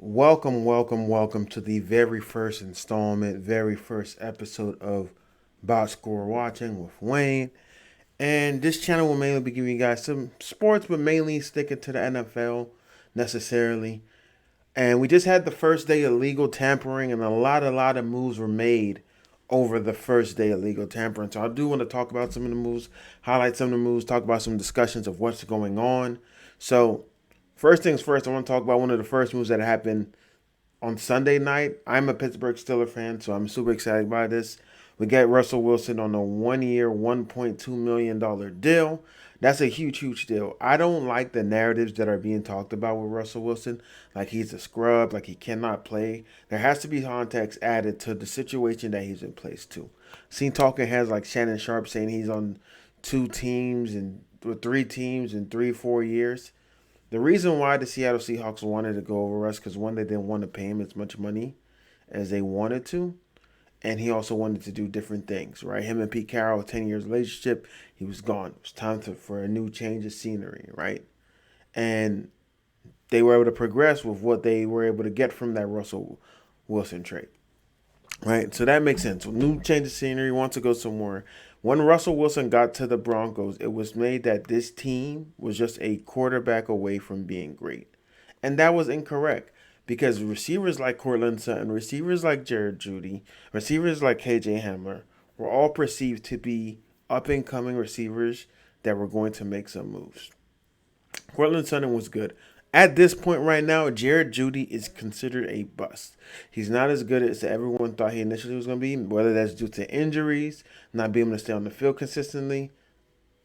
Welcome to the very first installment, very first episode of Box Score Watching with Wayne. And this channel will mainly be giving you guys some sports, but mainly sticking to the NFL necessarily. And we just had the first day of legal tampering, and a lot of moves were made over the first day of legal tampering. So I do want to talk about some of the moves, highlight some of the moves, talk about some discussions of what's going on. So first things first, I want to talk about one of the first moves that happened on Sunday night. I'm a Pittsburgh Steelers fan, so I'm super excited by this. We got Russell Wilson on a 1 year, $1.2 million deal. That's a huge deal. I don't like the narratives that are being talked about with Russell Wilson, like he's a scrub, like he cannot play. There has to be context added to the situation that he's in place to. Seen talking heads like Shannon Sharp saying he's on two teams and with three teams in 3-4 years. The reason why the Seattle Seahawks wanted to go over Russ because one, they didn't want to pay him as much money as they wanted to, and he also wanted to do different things. Right, him and Pete Carroll, a 10 years relationship, he was gone. It was time for a new change of scenery. Right, and they were able to progress with what they were able to get from that Russell Wilson trade. Right, so that makes sense. New change of scenery, wants to go somewhere. When Russell Wilson got to the Broncos, it was made that this team was just a quarterback away from being great. And that was incorrect because receivers like Cortland Sutton, receivers like Jared Judy, receivers like KJ Hamler were all perceived to be up and coming receivers that were going to make some moves. Cortland Sutton was good. At this point right now, Jared Judy is considered a bust. He's not as good as everyone thought he initially was going to be, whether that's due to injuries, not being able to stay on the field consistently.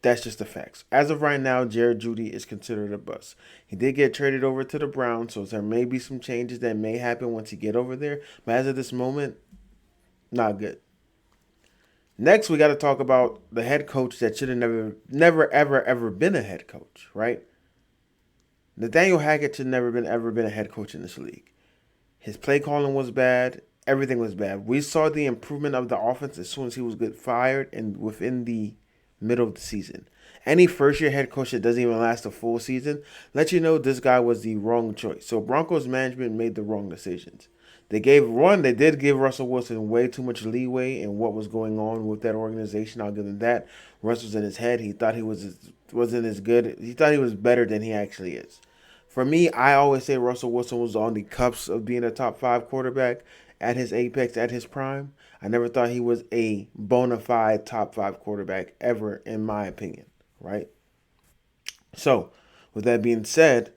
That's just the facts. As of right now, Jared Judy is considered a bust. He did get traded over to the Browns, so there may be some changes that may happen once he get over there. But as of this moment, not good. Next, we got to talk about the head coach that should have never been a head coach, right? Nathaniel Hackett should never been a head coach in this league. His play calling was bad. Everything was bad. We saw the improvement of the offense as soon as he was get fired and within the middle of the season. Any first year head coach that doesn't even last a full season let you know this guy was the wrong choice. So Broncos management made the wrong decisions. They did give Russell Wilson way too much leeway in what was going on with that organization. I'll give him that. Russ was in his head. He thought he wasn't as good. He thought he was better than he actually is. For me, I always say Russell Wilson was on the cusp of being a top five quarterback at his apex, at his prime. I never thought he was a bona fide top five quarterback ever, in my opinion, right? So, with that being said,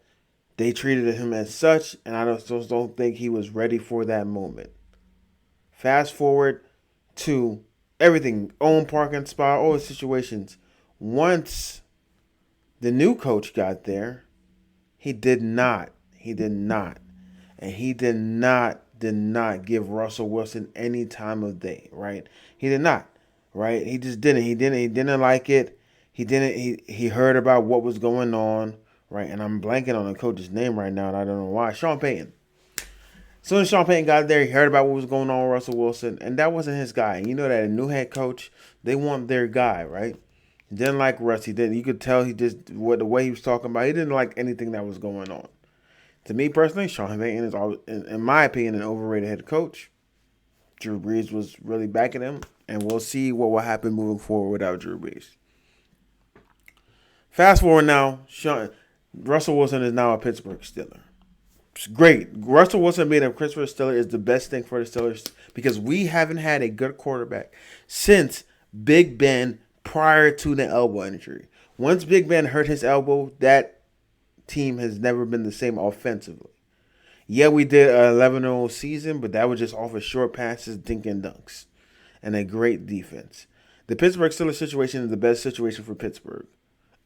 they treated him as such, and I just don't think he was ready for that moment. Fast forward to everything, own parking spot, all the situations. Once the new coach got there, he did not. He did not. And he did not give Russell Wilson any time of day, right? He did not, right? He just didn't. He didn't like it. He heard about what was going on, right? And I'm blanking on the coach's name right now, and I don't know why. Sean Payton. As soon as Sean Payton got there, he heard about what was going on with Russell Wilson, and that wasn't his guy. And you know that a new head coach, they want their guy, right? He didn't like Russ. He didn't. You could tell he just the way he was talking about. He didn't like anything that was going on. To me personally, Sean Payton is, in my opinion, an overrated head coach. Drew Brees was really backing him, and we'll see what will happen moving forward without Drew Brees. Fast forward now, Russell Wilson is now a Pittsburgh Steeler. It's great. Russell Wilson being a Pittsburgh Steeler is the best thing for the Steelers because we haven't had a good quarterback since Big Ben prior to the elbow injury. Once Big Ben hurt his elbow, that team has never been the same offensively. Yeah, we did an 11-0 season, but that was just off of short passes, dink and dunks, and a great defense. The Pittsburgh Steelers situation is the best situation for Pittsburgh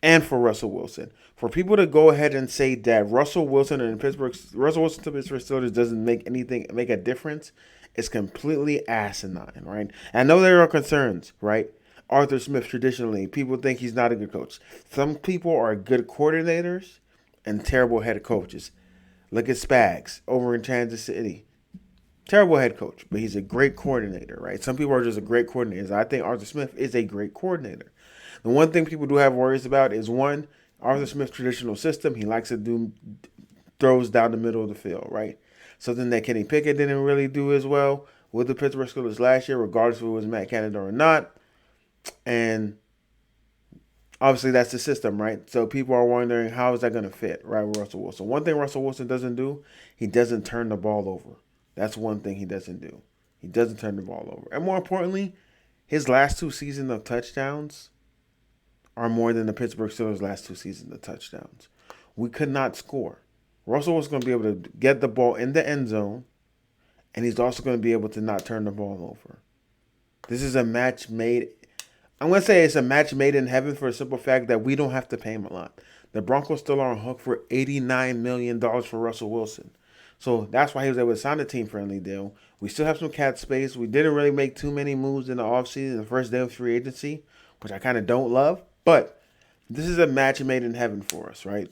and for Russell Wilson. For people to go ahead and say that Russell Wilson to Pittsburgh Steelers doesn't make a difference is completely asinine, right? I know there are concerns, right? Arthur Smith traditionally, people think he's not a good coach. Some people are good coordinators and terrible head coaches. Look at Spags over in Kansas City. Terrible head coach, but he's a great coordinator, right? Some people are just a great coordinator. I think Arthur Smith is a great coordinator. The one thing people do have worries about is one, Arthur Smith's traditional system. He likes to do throws down the middle of the field, right? Something that Kenny Pickett didn't really do as well with the Pittsburgh Steelers last year, regardless if it was Matt Canada or not. And obviously that's the system, right? So people are wondering how is that going to fit, right, with Russell Wilson. One thing Russell Wilson doesn't do, he doesn't turn the ball over. That's one thing he doesn't do. He doesn't turn the ball over. And more importantly, his last 2 seasons of touchdowns are more than the Pittsburgh Steelers' last 2 seasons of touchdowns. We could not score. Russell was going to be able to get the ball in the end zone, and he's also going to be able to not turn the ball over. This is a match made. I'm going to say it's a match made in heaven for a simple fact that we don't have to pay him a lot. The Broncos still are on hook for $89 million for Russell Wilson. So that's why he was able to sign a team-friendly deal. We still have some cap space. We didn't really make too many moves in the offseason, the first day of free agency, which I kind of don't love. But this is a match made in heaven for us, right?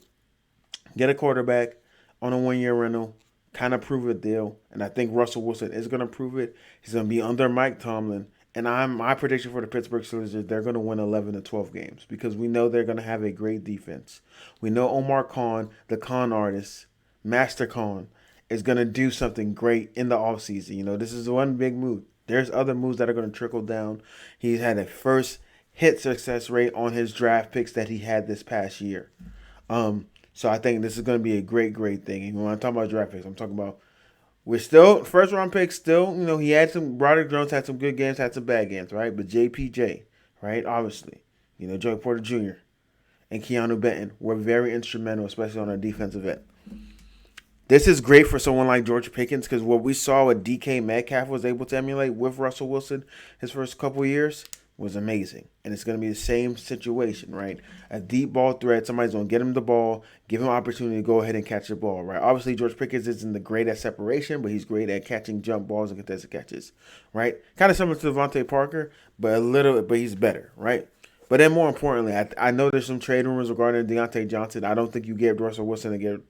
Get a quarterback on a 1-year rental, kind of prove a deal. And I think Russell Wilson is going to prove it. He's going to be under Mike Tomlin. And my prediction for the Pittsburgh Steelers is they're going to win 11 to 12 games because we know they're going to have a great defense. We know Omar Khan, the con artist, Master Khan, is going to do something great in the offseason. You know, this is one big move. There's other moves that are going to trickle down. He's had a first hit success rate on his draft picks that he had this past year. So I think this is going to be a great, great thing. And when I'm talking about draft picks, I'm talking about we're still first round picks. Still, you know, he had some. Broderick Jones had some good games, had some bad games, right? But JPJ, right? Obviously, you know, Joey Porter Jr. and Keanu Benton were very instrumental, especially on our defensive end. This is great for someone like George Pickens because what we saw what DK Metcalf was able to emulate with Russell Wilson his first couple of years was amazing. And it's going to be the same situation, right? A deep ball threat. Somebody's going to get him the ball, give him an opportunity to go ahead and catch the ball, right? Obviously, George Pickens isn't the great at separation, but he's great at catching jump balls and contested catches, right? Kind of similar to Devontae Parker, but he's better, right? But then more importantly, I know there's some trade rumors regarding Deontay Johnson. I don't think you gave Russell Wilson to get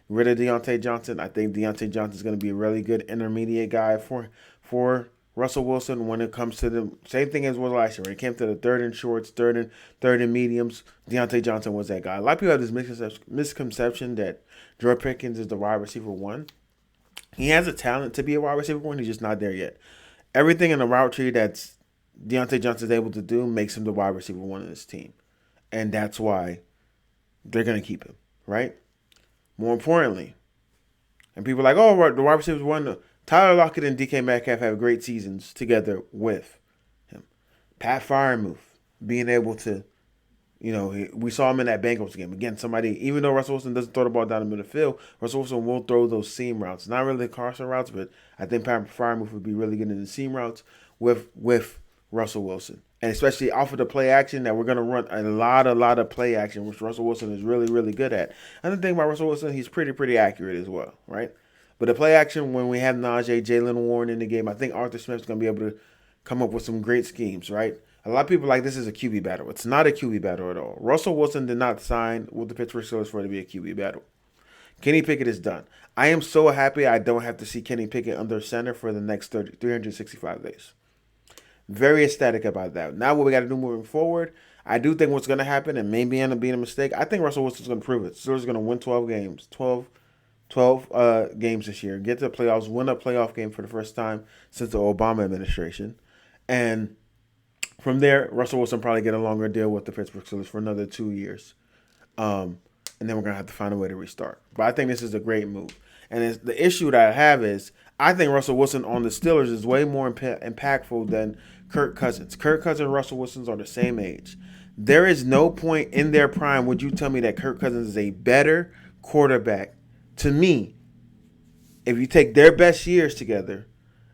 rid of Deontay Johnson. I think Deontay Johnson is going to be a really good intermediate guy for Russell Wilson when it comes to the same thing as was last year. When it came to the third and shorts, third and mediums, Deontay Johnson was that guy. A lot of people have this misconception that George Pickens is the wide receiver one. He has a talent to be a wide receiver one. He's just not there yet. Everything in the route tree that's Deontay Johnson is able to do makes him the wide receiver one in this team. And that's why they're going to keep him, right? More importantly, and people are like, oh, the wide receivers one. Tyler Lockett and DK Metcalf have great seasons together with him. Pat Freiermuth being able to, you know, we saw him in that Bengals game. Again, even though Russell Wilson doesn't throw the ball down the middle of the field, Russell Wilson will throw those seam routes. Not really the Carson routes, but I think Pat Freiermuth would be really good in the seam routes with Russell Wilson. And especially off of the play action that we're going to run a lot of play action, which Russell Wilson is really, really good at. Another thing about Russell Wilson, he's pretty accurate as well, right? But the play action, when we have Najee, Jalen Warren in the game, I think Arthur Smith's going to be able to come up with some great schemes, right? A lot of people like this is a QB battle. It's not a QB battle at all. Russell Wilson did not sign with the Pittsburgh Steelers for it to be a QB battle. Kenny Pickett is done. I am so happy I don't have to see Kenny Pickett under center for the next 365 days. Very ecstatic about that. Now what we got to do moving forward, I do think what's going to happen, and maybe end up being a mistake, I think Russell Wilson's going to prove it. Steelers are going to win 12 games. 12 games this year, get to the playoffs, win a playoff game for the first time since the Obama administration. And from there, Russell Wilson probably get a longer deal with the Pittsburgh Steelers for another 2 years. And then we're going to have to find a way to restart. But I think this is a great move. And the issue that I have is I think Russell Wilson on the Steelers is way more impactful than Kirk Cousins. Kirk Cousins and Russell Wilson are the same age. There is no point in their prime would you tell me that Kirk Cousins is a better quarterback. To me, if you take their best years together,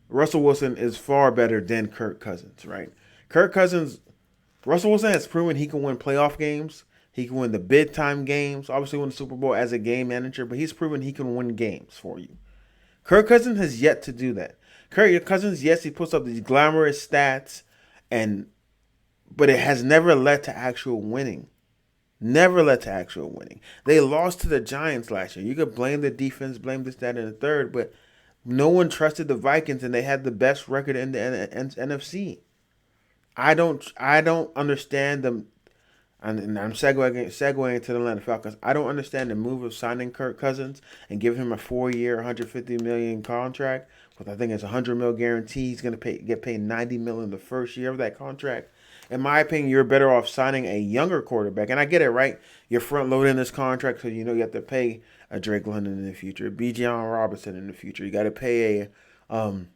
Russell Wilson is far better than Kirk Cousins, right? Russell Wilson has proven he can win playoff games. He can win the big time games. Obviously win the Super Bowl as a game manager, but he's proven he can win games for you. Kirk Cousins has yet to do that. Kirk Cousins, yes, he puts up these glamorous stats, but it has never led to actual winning. Never led to actual winning. They lost to the Giants last year. You could blame the defense, blame this, that, and the third, but no one trusted the Vikings, and they had the best record in the NFC. I don't understand them. And I'm segueing to the Atlanta Falcons. I don't understand the move of signing Kirk Cousins and giving him a 4-year, 150 million contract with I think it's 100 mil guarantee. He's gonna get paid 90 million the first year of that contract. In my opinion, you're better off signing a younger quarterback. And I get it, right? You're front loading this contract, so you know you have to pay a Drake London in the future, B. Allen Robinson in the future. You got to pay um,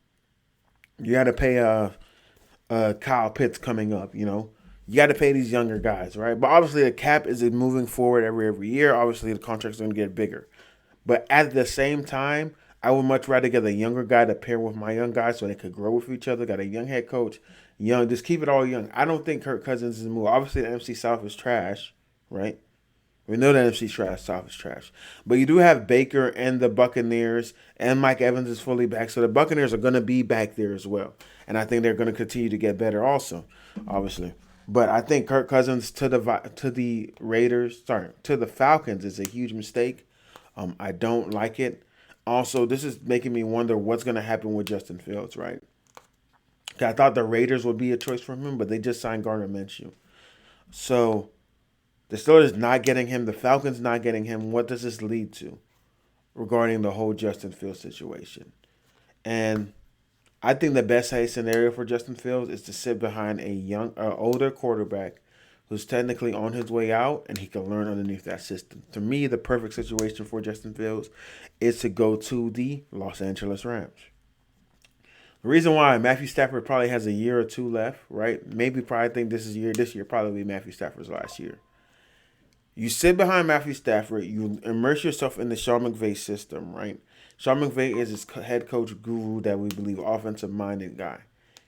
Kyle Pitts coming up. You got to pay these younger guys, right? But obviously, the cap is moving forward every year. Obviously, the contract's going to get bigger. But at the same time, I would much rather get a younger guy to pair with my young guys so they could grow with each other. Got a young head coach, young. Just keep it all young. I don't think Kirk Cousins is a move. Obviously, the NFC South is trash, right? We know the NFC trash, South is trash. But you do have Baker and the Buccaneers, and Mike Evans is fully back. So the Buccaneers are going to be back there as well. And I think they're going to continue to get better also, obviously. But I think Kirk Cousins to the Falcons is a huge mistake. I don't like it. Also, this is making me wonder what's going to happen with Justin Fields, right? I thought the Raiders would be a choice for him, but they just signed Gardner Minshew. So the Steelers not getting him, the Falcons not getting him. What does this lead to regarding the whole Justin Fields situation? And I think the best case scenario for Justin Fields is to sit behind older quarterback who's technically on his way out and he can learn underneath that system. To me, the perfect situation for Justin Fields is to go to the Los Angeles Rams. The reason why Matthew Stafford probably has a year or two left, right? Maybe probably think this year probably be Matthew Stafford's last year. You sit behind Matthew Stafford, you immerse yourself in the Sean McVay system, right? Sean McVay is his head coach guru that we believe offensive-minded guy.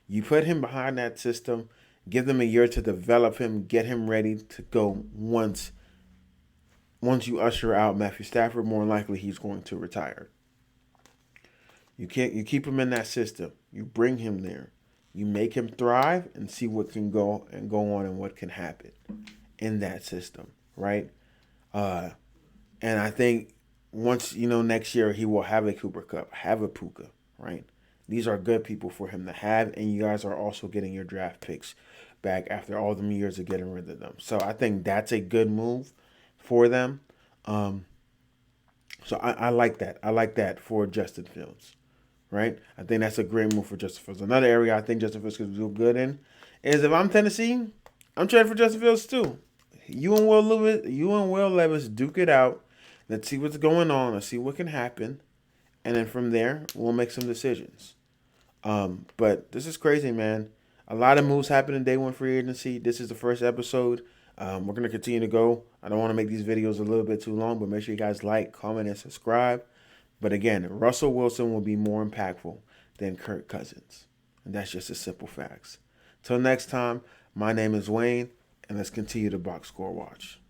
You put him behind that system, give them a year to develop him, get him ready to go once you usher out Matthew Stafford, more likely he's going to retire. You keep him in that system. You bring him there. You make him thrive and see what can go on and what can happen in that system, right? And I think once, next year he will have a Cooper Kupp, have a Puka, right? These are good people for him to have, and you guys are also getting your draft picks back after all them years of getting rid of them. So I think that's a good move for them. So I like that. I like that for Justin Fields, right? I think that's a great move for Justin Fields. Another area I think Justin Fields could do good in is if I'm Tennessee, I'm trading for Justin Fields too. You and Will Levis duke it out. Let's see what's going on. Let's see what can happen. And then from there, we'll make some decisions. But this is crazy, man. A lot of moves happen in day one free agency. This is the first episode. We're going to continue to go. I don't want to make these videos a little bit too long, but make sure you guys like, comment, and subscribe. But again, Russell Wilson will be more impactful than Kirk Cousins. And that's just the simple facts. Till next time, my name is Wayne, and let's continue to box score watch.